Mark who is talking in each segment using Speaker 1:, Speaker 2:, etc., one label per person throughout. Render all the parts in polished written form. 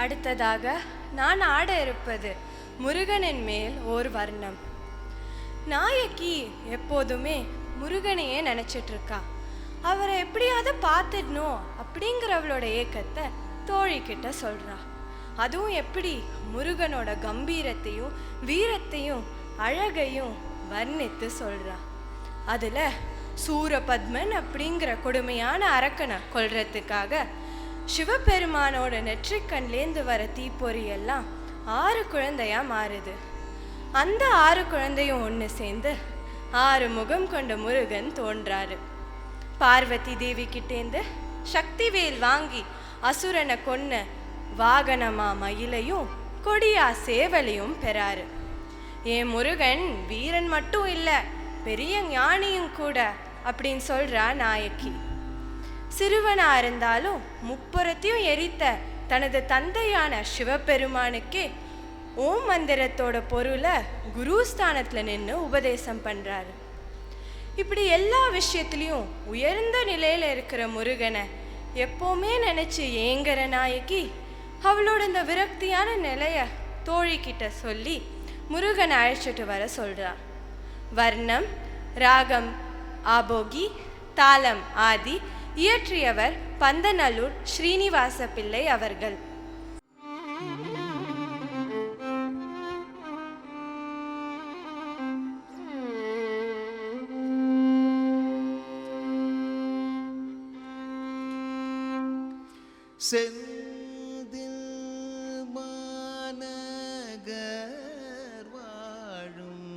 Speaker 1: அடுத்ததாக நான் ஆட இருப்பது முருகனின் மேல் ஓர் வர்ணம். நாயகி எப்போதுமே முருகனையே நினைச்சிட்டு இருக்கா. அவரை எப்படியாவது பார்த்துடணும் அப்படிங்கிறவளோட ஏக்கத்தை தோழிக்கிட்ட சொல்றா. அதுவும் எப்படி முருகனோட கம்பீரத்தையும் வீரத்தையும் அழகையும் வர்ணித்து சொல்றா. அதுல சூரபத்மன் அப்படிங்கிற கொடுமையான அரக்கனை கொல்றதுக்காக சிவபெருமானோட நெற்றிக்கண்லேந்து வர தீப்பொறி எல்லாம் 6 குழந்தையா மாறுது. அந்த 6 குழந்தையும் ஒன்று சேர்ந்து 6 முகம் கொண்ட முருகன் தோன்றாரு. பார்வதி தேவி கிட்டேந்து சக்திவேல் வாங்கி அசுரனை கொன்ன வாகனமா மயிலையும் கொடியா சேவலையும் பெறாரு. என் முருகன் வீரன் மட்டும் இல்லை, பெரிய ஞானியும் கூட அப்படின்னு சொல்றா நாயகி. சிறுவனா இருந்தாலும் முப்புறத்தையும் எரித்த தனது தந்தையான சிவபெருமானுக்கே ஓம் மந்திரத்தோட பொருளை குருஸ்தானத்துல நின்று உபதேசம் பண்றாரு. இப்படி எல்லா விஷயத்திலையும் உயர்ந்த நிலையில இருக்கிற முருகனை எப்பவுமே நினைச்சு ஏங்குற நாயகி அவளோட இந்த விரக்தியான நிலைய தோழிக்கிட்ட சொல்லி முருகனை அழைச்சிட்டு வர சொல்றா. வர்ணம், ராகம் ஆபோகி, தாளம் ஆதி இயற்றியவர் பந்தநல்லூர் ஸ்ரீனிவாச பிள்ளை அவர்கள்.
Speaker 2: செந்தில் மாநகர் வாழும்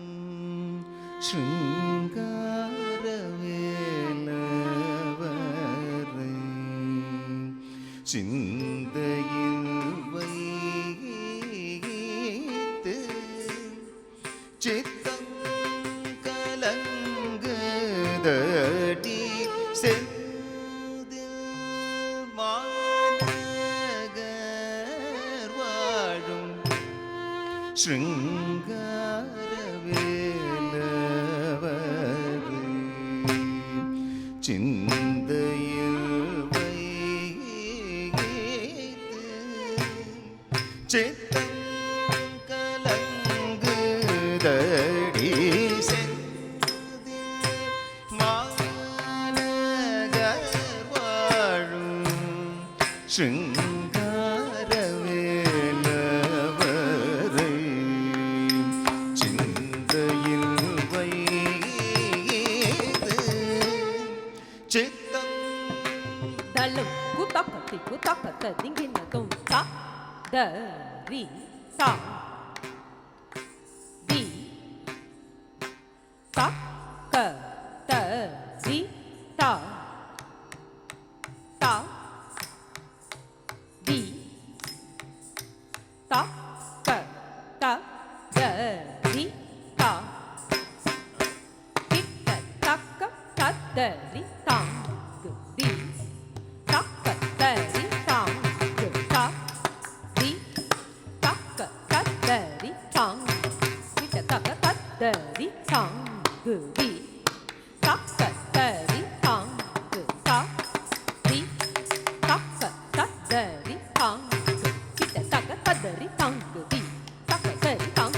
Speaker 2: சிருங்காரவேலவரை சிந்தையில் வைத்து சித்தம் கலங்குதடி சிருங்காரவேலவரை சிந்தையில் வைத்து சித்தம் கலங்குதடி செந்தில் மாநகர் வாழும்
Speaker 3: Kutakata dingina dum ta da ri sa di ta ka ta ri ta ta di ta ka ta da ri ta kita ta ka ta da ri ta di Dari tang gudi takka dari tang gudi di takka dari tang kita takka dari tang gudi takka dari tang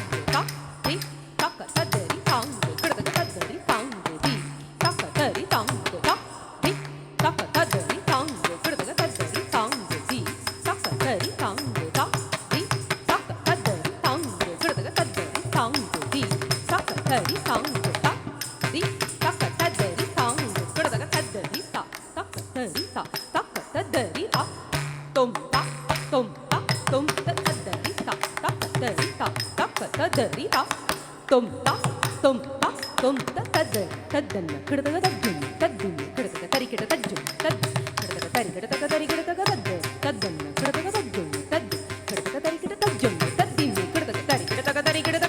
Speaker 3: gudi takka dari tang gudi dari tang gudi takka dari tang gudi takka dari tang gudi dari tang gudi takka dari tang gudi takka dari tang gudi dari tang gudi Dari tang ta di takka dari tang gudaka dari ta takka dari ta takka dari ta tom ta tom ta tom ta dari ta takka dari ta takka dari ta tom ta tom ta tom ta tadanna gudaka tadun gudaka tari kita tadun gudaka tari kita tari kita tadanna gudaka tadun gudaka tari kita tadun tadin gudaka tari kita tari kita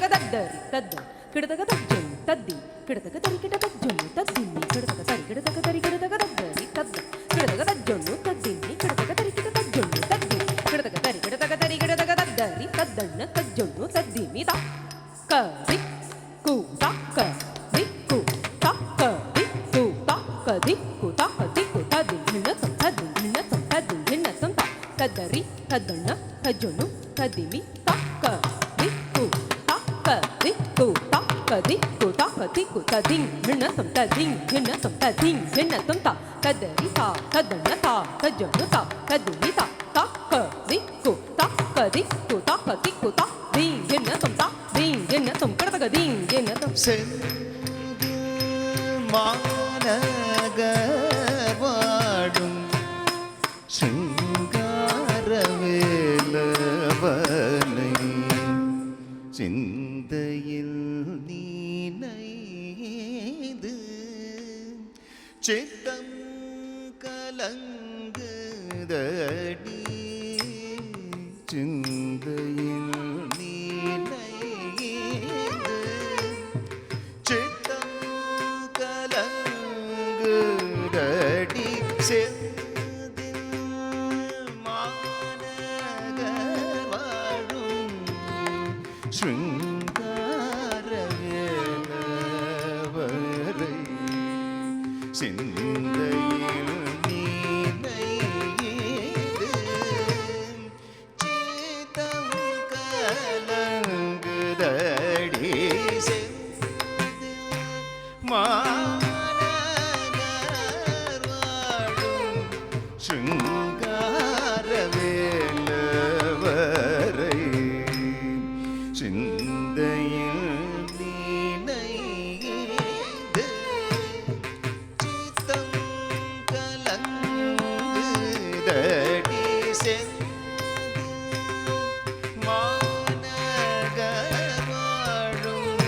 Speaker 3: tadun Kidaka tajun taddi kidaka tari kidaka tajun taddi kidaka tari kidaka tari kidaka taddi tadda kidaka tajun taddi kidaka tari kidaka tajun taddi kidaka tari kidaka tari kidaka taddi taddanna tajun taddi mita kari ku takka dikku takka dikku takka dikku takka dikku taddi hinna taddi hinna taddi hinna tadda tadari taddanna தஜுனு ததிமி தக்க திக்கு தக்க திக்கு தக்க திக்கு தக்க திக்கு ததிங் நின்னதம் ததிங் நின்னதம் ததிங் நின்னதம் தா ததரி தா ததன தா தஜுனு தா ததிமி தா தக்க திக்கு தக்க திக்கு தக்க திக்கு தா திங் நின்னதம் தா திங் நின்னதம் கடதக திங் நின்னதம்
Speaker 2: செந்து மாநகர் வாழும் சிங்காரவேலவனை சிந்தையில் நீனைது சித்தம் கலங்குதடி சிந்தையில் நீனைது சித்தம் கலங்குதடி செந்தில் மாநகர் வாழும் சிங்காரவேலவரை சிந்தையில் நீனைது சித்தம் கலங்குதடி செந்தில் மாநகர் வாழும் சிங்காரவேலவரை சிந்தையில் நீனைது சித்தம் கலங்குதடி செந்தில் மாநகர் வாழும்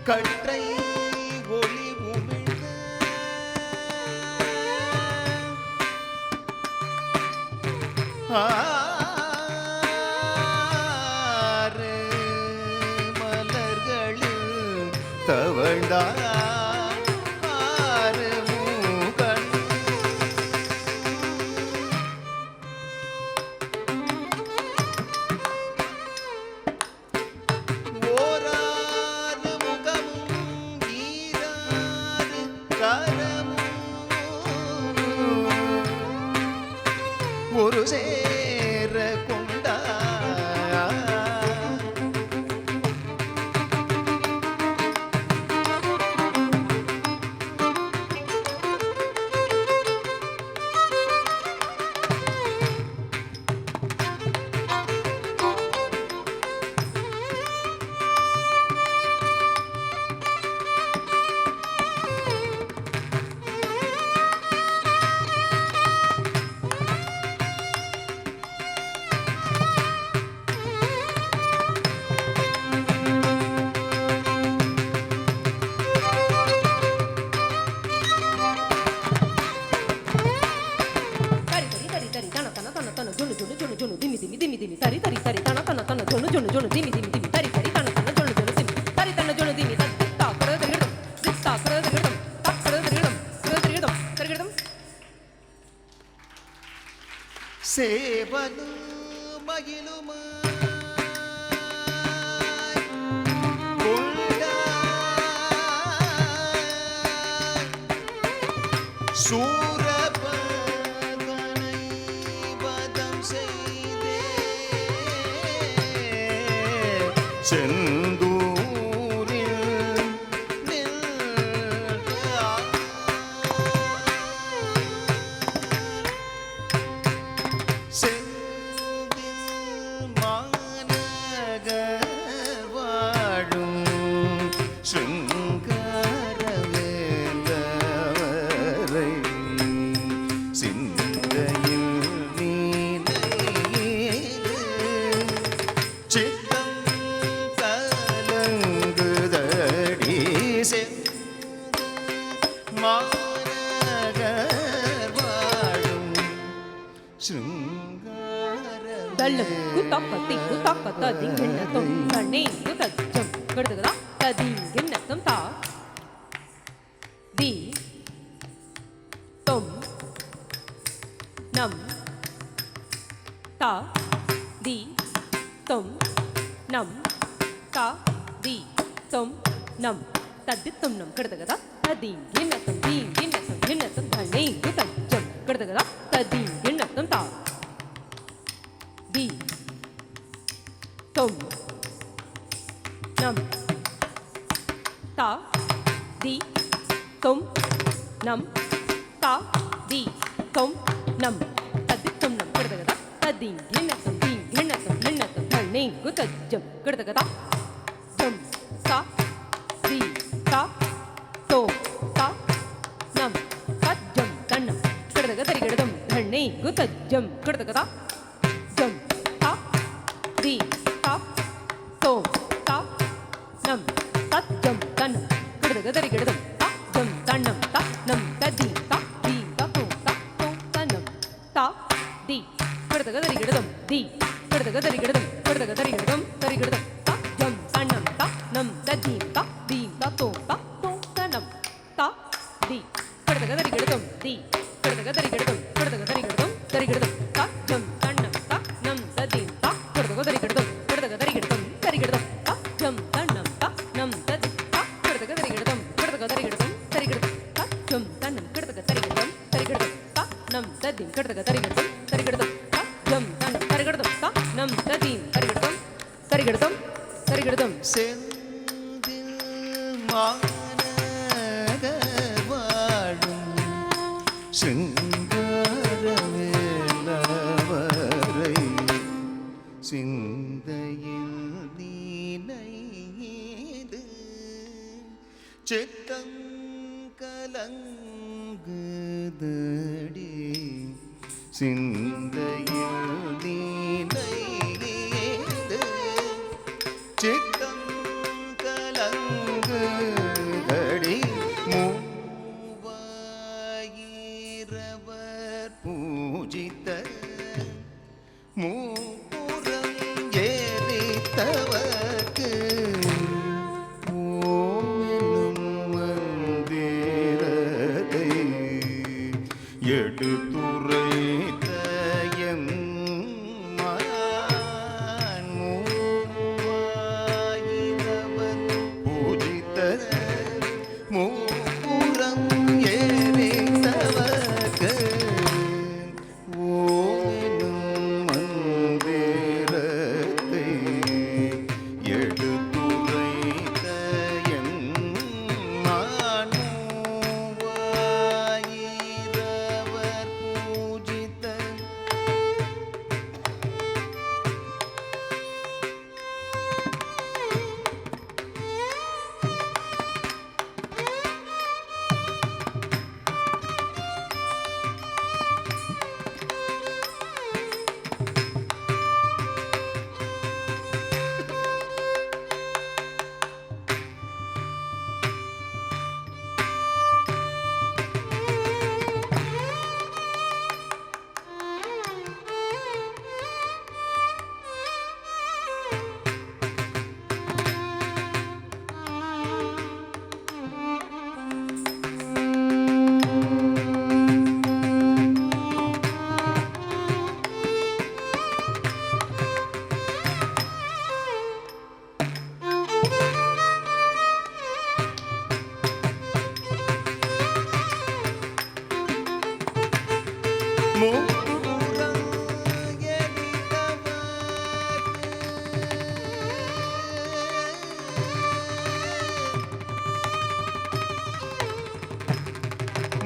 Speaker 2: கற்றை ஒளி உமிழ்ந்த ஆறு மலர்களில் தவழ்ந்தார் ஆறு மூகன் ஓராறு முகமும் ஈராறு கரமும் ஒரு சேர கொண்டார்
Speaker 3: ஜொனு திமி திமி திமி தரி தரி தன தன ஜொனு ஜொனு திமி தரி தன ஜொனு திமி தரி தித்தா கரதரிடம் தித்தா கரதரிடம் தக்கரதரிடம் கரதரிடம் கரதரிடம்
Speaker 2: சேவலு மகிழுமா சூரபதனை வதம் செய்தே செந்தூரில் நின்றார். செந்தில் மாநகர் வாழும் சிருங்காரவேலவரை சிந்தையில் நீனையேது சித்தம் கலங்குதடி மாநகர் வாழும் சிருங்கார
Speaker 3: தள்ளம் குத்தாக்கத்தி குத்தாக்கத்தா திங்கிண்ணத்தும் கண்ணே குத்தச்சம் கடுதுகதா ததிங்கிண்ணத்தும் தா தி தொம் நம் தா தி தொம் நம் தா தி தொம் நம் தத்தித்தும் நம் கடுதுகதா ததிங்கிண்ணத்தும் தீங்கிண்ணத்தும் கிண்ணத்தும் கண்ணே குத்தச்சம் கடுதுகதா ததிங்கிண்ணத்தும் தா தி தொம் நம் தா தி தொம் நம் தா தி தொம் நம் தத்தித்தும் நம் கடுதுகதா ததிங்கிண்ணத்தும் தீங்கிண்ணத்தும் கிண்ணத்தும் கண்ணே குத்தச்சம் கடுதுகதா ஜம் தா தி தா தோ தா நம் தஜ்ஜம் தன்னம் கடுதுக தரிகிடதும் கண்ணே குத்தஜம் கடுதுகதா ஜம் தா தி தா தோ தா நம் தஜ்ஜம் தன்னம் கடுதுக தரிகிடதும் தஜ்ஜம் தன்னம் தா நம் ததி தா தி தா தோ தன்னம் தா தி கடுதுக தரிகிடதும் தி கடுதுக தரிகிடதும் கடுதுக தரிகிடதும் தரிகிடதும் தஜ்ஜம் தன்னம் தா நம் ததி தா தி தா தோ தன்னம் தா தி கடுதுக தரிகிடதும் தி கடுதுக தரிகிடதும் கடுதுக தரிகிடதும் தரிகிடதும் தஜ்ஜம் தன்னம் தா நம் ததி தா கடுதுக தரிகிடதும் கடுதுக தரிகிடதும் தரிகிடதும் தஜ்ஜம் தன்னம் தா நம் ததி தா கடுதுக தரிகிடதும் கடுதுக தரிகிடதும் தரிகிடதும் தஜ்ஜம் தன்னம் கடுதுக தரிகிடதும் தரிகிடதும் தா நம் ததி கடுதுக தரிகிடதும் தரிகிடதும் தஜ்ஜம் தன்னம் தரிகிடதும் தா நம் ததி தரிகிடதும் தரிகிடதும் தரிகிடதும்
Speaker 2: செந்தில் மாநகர் வாழும் சிருங்காரவேலவரை சிந்தையில் நீனையேது சித்தம் கலங்குதடி சிந்தையில் நீனையேது சித்தம் கலங்குதடி மூவாயிரவர் பூஜித்த மூப்புறம் ஏறித்தவர்க்கு ஓமெனும் மந்திரத்தை எடுத்துரைத்த என் முப்புறம் எரித்தவர்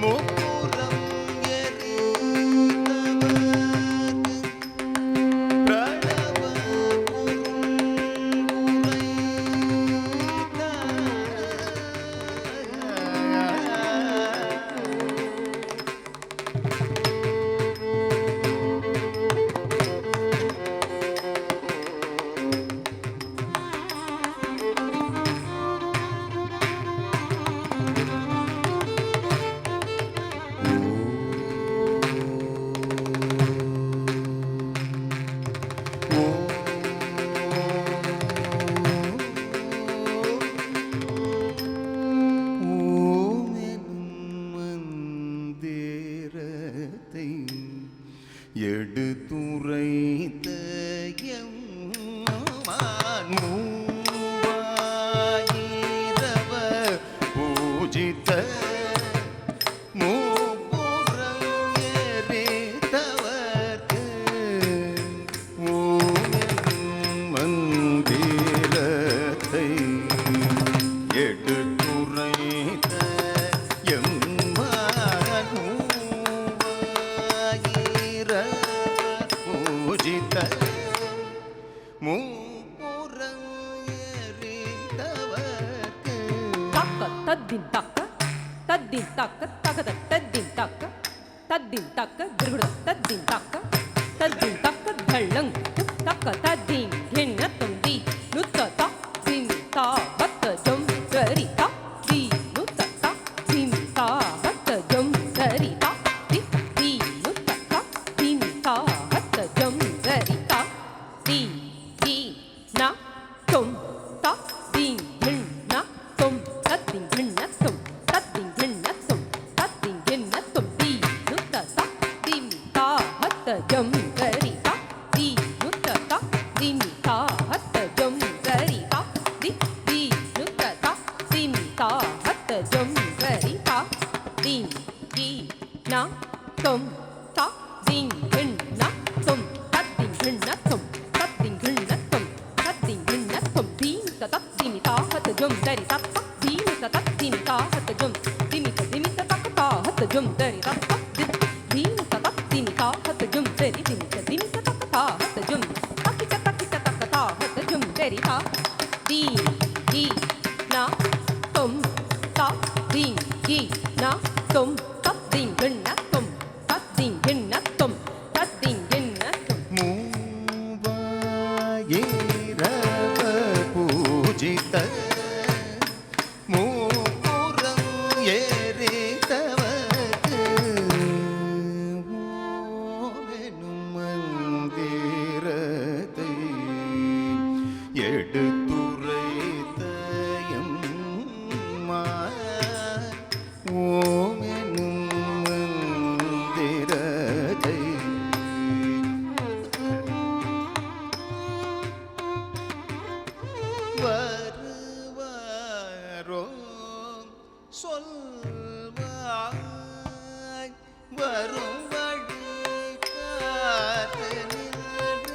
Speaker 2: முப்புறம் எடுத்துரைத்த எம்மான் மூவாயிரவர் பூஜித்த மூப்புறம் எரித்தவர்க்கு ஓமெனும் மந்திரத்தை எடுத்துரைத்த எம்மான் பூஜித்த மூப்புறம் எரித்தவர்க்கு
Speaker 3: தக்க தத்தின் தக்க தத்தின் தக்க தகத தத்தின் தக்க தத்தின் தக்க கிருகுட தத்தின் தக்க தத்தின் தக்க தள்ளங் தக்க தத்தின் என்ன துந்தி நுத்த தத்தின் தா பத்த ஜம் சரி தா தி நுத்த தத்தின் தா பத்த ஜம் சரி தா தி தி நுத்த தத்தின் தா பத்த ஜம் சரி தா தி தி நா தும் தா தின் மின் நா தும் தத்தின் மின் நா தும் தத்தின் மின் நா தும் தத்தின் மின் நா தும் தி நுத்த தத்தின் தா பத்த ஜம் சரி தா தி நுத்த தத்தின் தா பத்த ஜம் சரி தா தி தி நுத்த தத்தின் தா பத்த ஜம் சரி தா தி தி நா தும் தா தின் மின் நா தும் தத்தின் மின் நா தும் தத்தின் மின் நா தும் தத்தின் மின் நா தும் தி நுத்த தத்தின் தா பத்த ஜம் சரி தா தி நுத்த தத்தின் தா பத்த ஜம் திமித்த திமித்த தக்க தா பத்த ஜம் சரி தா தி நுத்த தத்தின் தா பத்த ஜம் சரி திமித்த திமித்த தக்க தா பத்த ஜம் தக்கிட்ட தக்கிட்ட தக்க தா பத்த ஜம் சரி தா தி தி நா தும் தா தி தி நா தும் தத்தின் மின் நா தும் தத்தின் மின் நா தும் தத்தின் மின் நா தும்
Speaker 2: மூவாயிரவர் பூஜித்த மூப்புறம் எரித்தவர்க்கு ஓமெனும் மந்திரத்தை எடுத்துரைத்த எம்மான் ஓமெனும் மந்திரத்தை வருவாரோ சொல்வாய் வரும் வழி காத்து நின்றேன்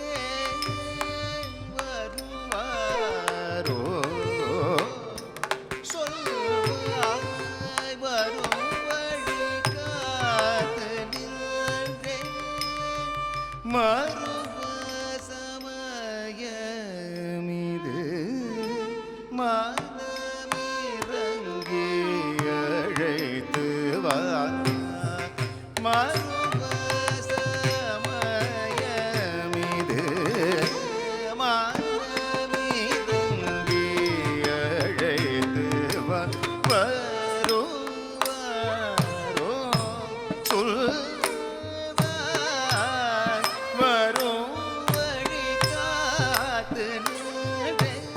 Speaker 2: வருவாரோ சொல்வாய் வரும் வழி காத்து நின்றேன் மறுப சமயமிது மனமிறங்கி அழைத்து வா மறுப சமயமிது மனமிறங்கி அழைத்து வா வருவாரோ சொல்வாய் வரும் வழி காத்து நின்றேன்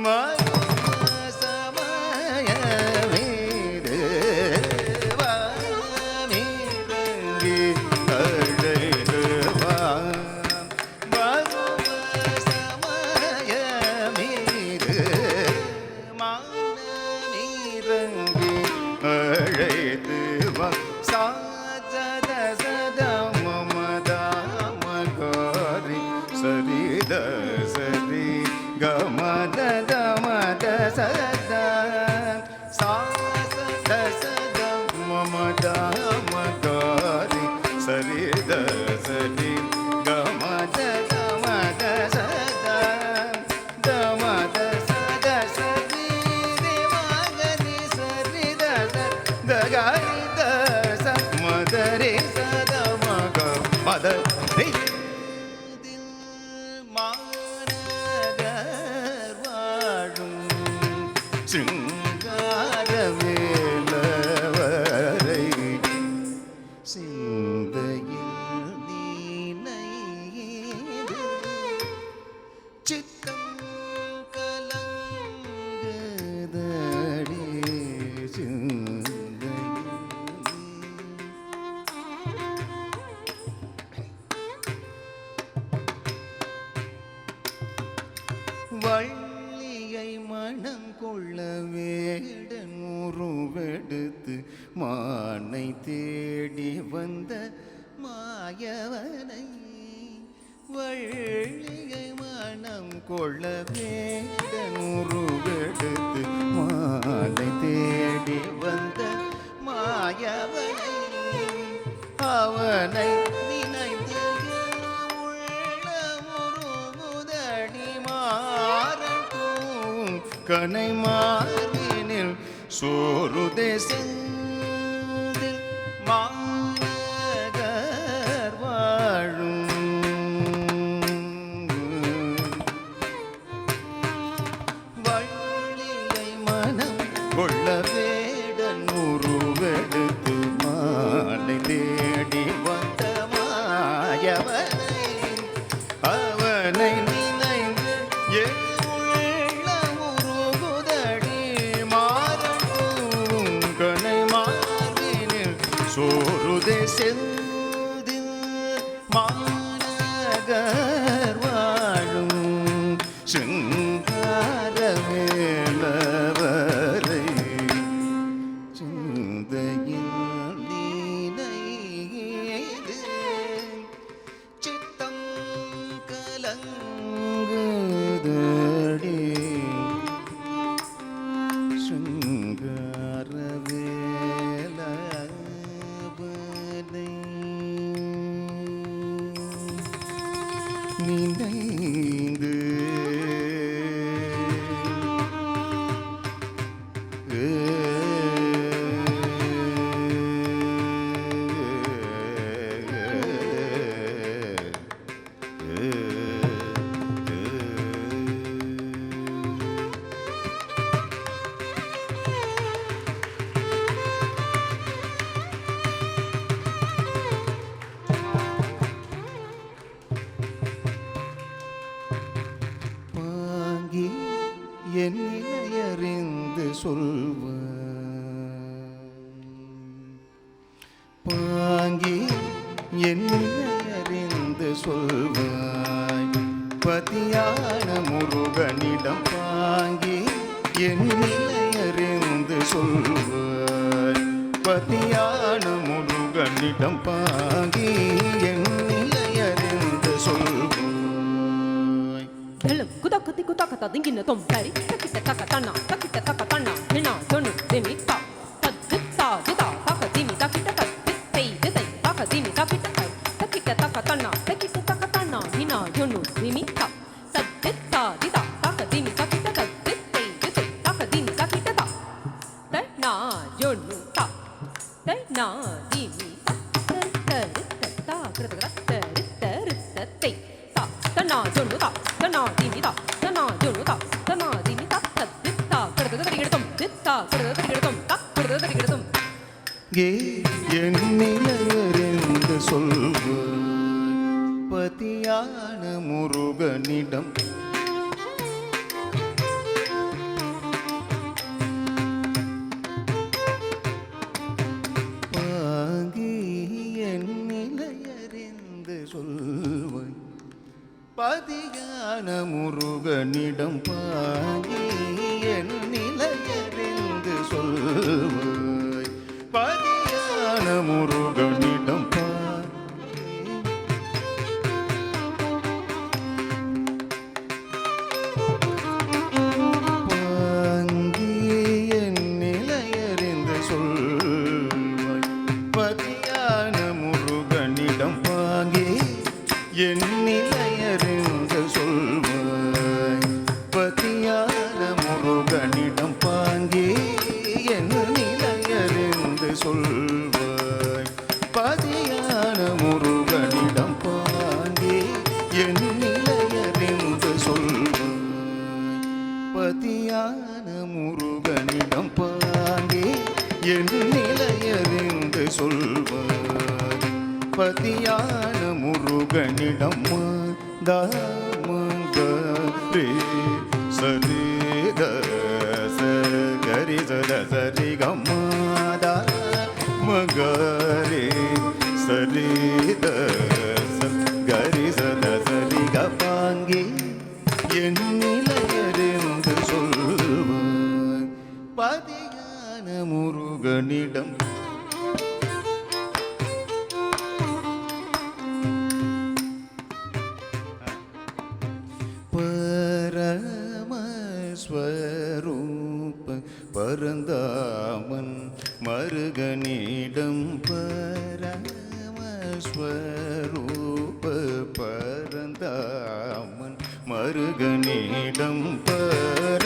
Speaker 2: மறுப சமயமிது வானிறங்கி அழைத்து வா மறுப சமயமிது மானிறங்கி அழைத்து வா சாஜத மகரித மதரே சத மக மத மாநகர் வாழும் சிங்கார வேலவரை சிந்தையில் நீனையேது சித்தம் கலங்குதடி சிந்தையில் வள்ளியை மனம் கொள்ள வேடன் உருவெடுத்து மானை தேடி வந்த மாயவனை வள்ளியை மனம் கொள்ள வேடன் உருவெடுத்து மானை தேடி வந்த மாயவனை அவனை நினைந்து உள்ளமுருகுதடி மாறட்டும் கனை மாறினில் சோறுதே செந்தில் மாநகர் வாழும் வள்ளியை மனம் கொள்ள வேடன் உருவெடுத்து மாலை தேடி வந்த மாயவனை அவனை நினைந்து என் உள்ளம் உருகுதடி மாறட்டும் கனை மாறினில் சோறுதே செந்தில் மாநகர் வாழும் சிங்கார வேலவரை சிந்தையில் நீனையேது சித்தம் கலங்குதடி சிங்கார வேலவரை நினைந்து பாங்கி என் நிலையறிந்து பாங்கி என் நிலையறிந்து சொல்வாய் பதியான முருகனிடம் பாங்கி என் நிலையறிந்து சொல்வாய் பதியான முருகனிடம் பாங்கி என் நிலையறிந்து சொல்வாய்
Speaker 3: குதக்கத்தி குதக்கத்த திங்கின தொம்பரி தக்கிட்ட தக்கத்தண்ணா தக்கிட்ட தக்கத்தண்ணா நினா ஜொன்னு திமித்தா தத்தித்தா திதா தக்க திமி தக்கிட்ட தத்தித்தை திதை தக்க திமி தக்கிட்ட தக்கிட்ட தக்கத்தண்ணா தக்கிட்ட தக்கத்தண்ணா நினா ஜொன்னு திமித்தா தத்தித்தா திதா தக்க திமி தக்கிட்ட தத்தித்தை திதை தக்க திமி தக்கிட்ட தன்னா ஜொன்னு தன்னா திமி தத்தரித்தா கிருதகத்தரித்தரித்தத்தை தன்னா ஜொன்னு தன்னா திமி தன்னா ஜொன்னு தன்னா திமி தத்தித்தா கிருதகத்தரிகிடதும் தித்தா கிருதகத்தரிகிடதும் கிருதகத்தரிகிடதும்
Speaker 2: ஏ என் நிலையறிந்து சொல்வாய் பதியான முருகனிடம் பாங்கி என் நிலையறிந்து சொல்வாய் பதியான முருகனிடம் பாங்கி என் நிலையறிந்து சொல்வாய் பதியான முருகனிடம் பாங்கி என் நிலையறிந்து சொல்வாய் பதியான முருகனிடம் பாங்கி என் நிலையறிந்து சொல்வாய் பதியான முருகனிடம் பாங்கி என் சொல்வாய் பதியான முருகனிடம் பாங்கே என் நிலையறிந்து சொல்வாய் பதியான முருகனிடம் பாங்கே என் நிலையறிந்து சொல்வாய் பதியான முருகனிடம் மங்கரே சரி கரி சரி கமாதா மகரே சரி கரி சரி கபாங்கே என் நிலையறிந்து சொல்வாய் பதியான முருகனிடம் பரமஸ்வரூப பரந்தாமன் மருகனிடம் பரமஸ்வரூப பரந்தாமன் மருகனிடம் பரமஸ்வரூப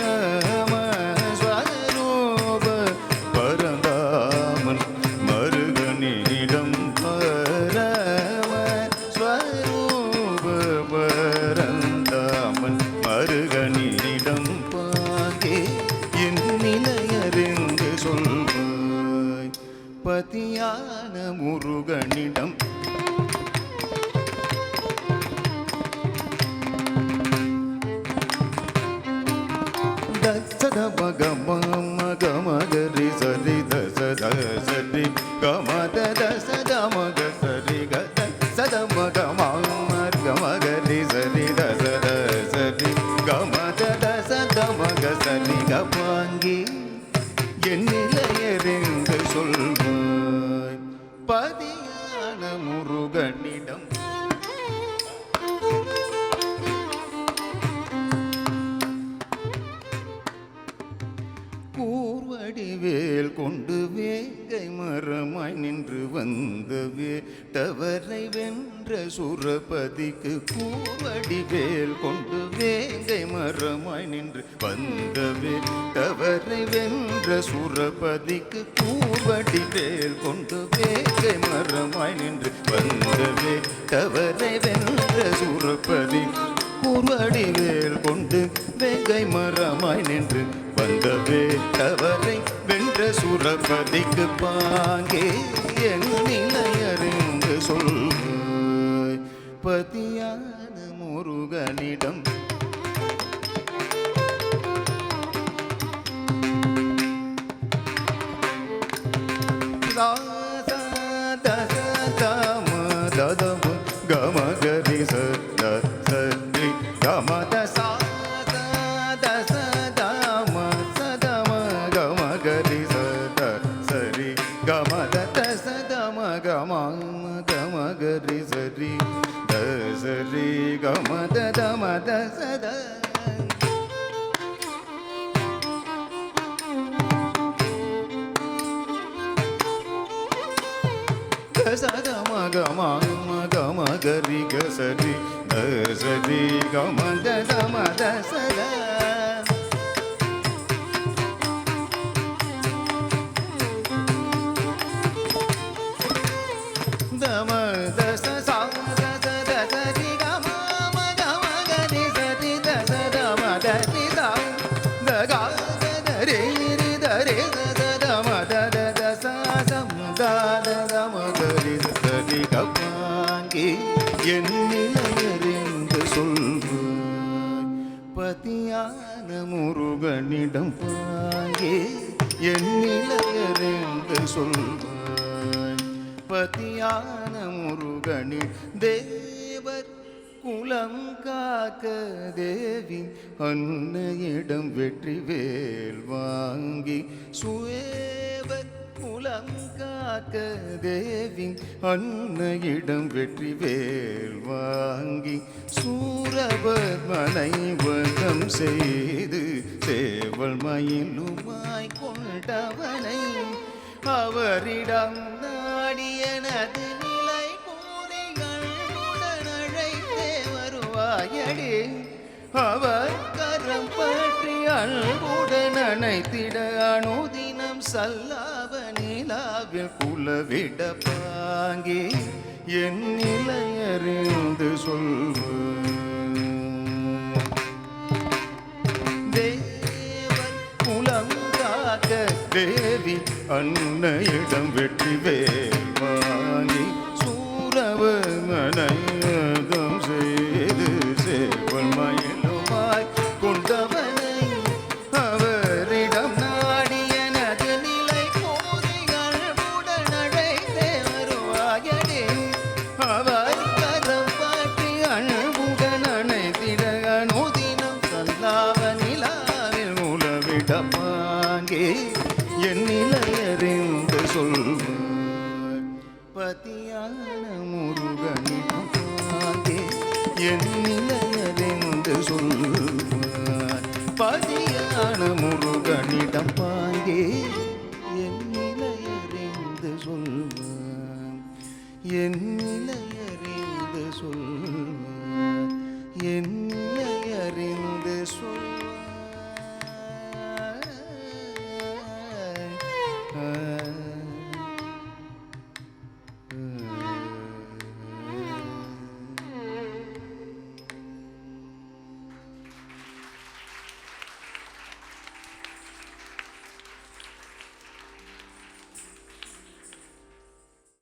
Speaker 2: பரந்தாமன் மருகனிடம் பரமஸ்வரூப பரந்தாமன் மருகனிடம் பாங்கே என் நிலையறிந்து சொல்வாய் பதியான முருகனிடம் தசத மகரி சரி தசத சரி கமத தசத மக சரி கத மகரி சரி தசத சரி கமத தசத மக சரி கபாங்கி என் நிலையறிந்து சொல்வாய் பதியான முருகனிடம் கூர்வடிவேல் கொண்டு வேங்கை மரமாய் நின்று வந்தவே தவறை வென்ற சுரபதிக்கு கூர்வடிவேல் கொண்டு வேங்கை மரமாய் நின்று வந்தவே தவறை வென்ற சுரபதிக்கு கூர்வடிவேல் கொண்டு வேங்கை மரமாய் நின்று வந்தவே தவறை வென்ற சுரபதி கூர்வடிவேல் கொண்டு வேங்கை மரமாய் நின்று வந்தவே தவறை வென்ற சுரபதிக்கு பாங்கே என் நிலையறிந்து சொல்வாய் பதியான முருகனிடம் கமகரி சரி கமத கமகரி சரி தசரி கமத தமத சத சத மகரி கசரி தசரி கமத தமத சத என் நிலையறிந்து சொல்வாய் பதியான முருகனிடம் பாங்கே என் நிலையறிந்து சொல்வாய் பதியான முருகனி தேவர் குலம் காக்க தேவி அன்னையிடம் வெற்றி வேல் வாங்கி சுவேவர் குலம் காக்க தேவி அன்னையிடம் வெற்றி வேல் வாங்கி சூரபத்மனை வதம் செய்து சேவல் மயிலுமாய் கொண்டவனை அவரிடம் நாடியனது நிலை கூறிகள் உடனழைத்தே வருவாயடே அவர் கரம் பற்றி அன்புடன் அணைத்திட அனுதினம் சல்லாப நிலாவில் குலவிட பாங்கே என் நிலையறிந்து சொல்வார் தேவர் குலம் காக்க தேவி அன்னையிடம் வெற்றி வேல் வாங்கி சூரவமனையதம் செய்து சேவல் மயிலுமாய் கொண்டவனை அவரிடம் நாடியனது நிலை போதிகள் உடனழைத்தே வருவாயடே அவர் கரம் பாட்டி அன்புடன் அணைத்திட அனுதினம் சல்லாவ நிலாவில் உலவிட பாங்கே என் நிலையறிந்து சொல்வார் பதியான முருகனிடம் பாங்கே என் நிலையறிந்து சொல்வார் பதியான முருகனிடம் பாங்கே என் நிலையறிந்து சொல்வார் என்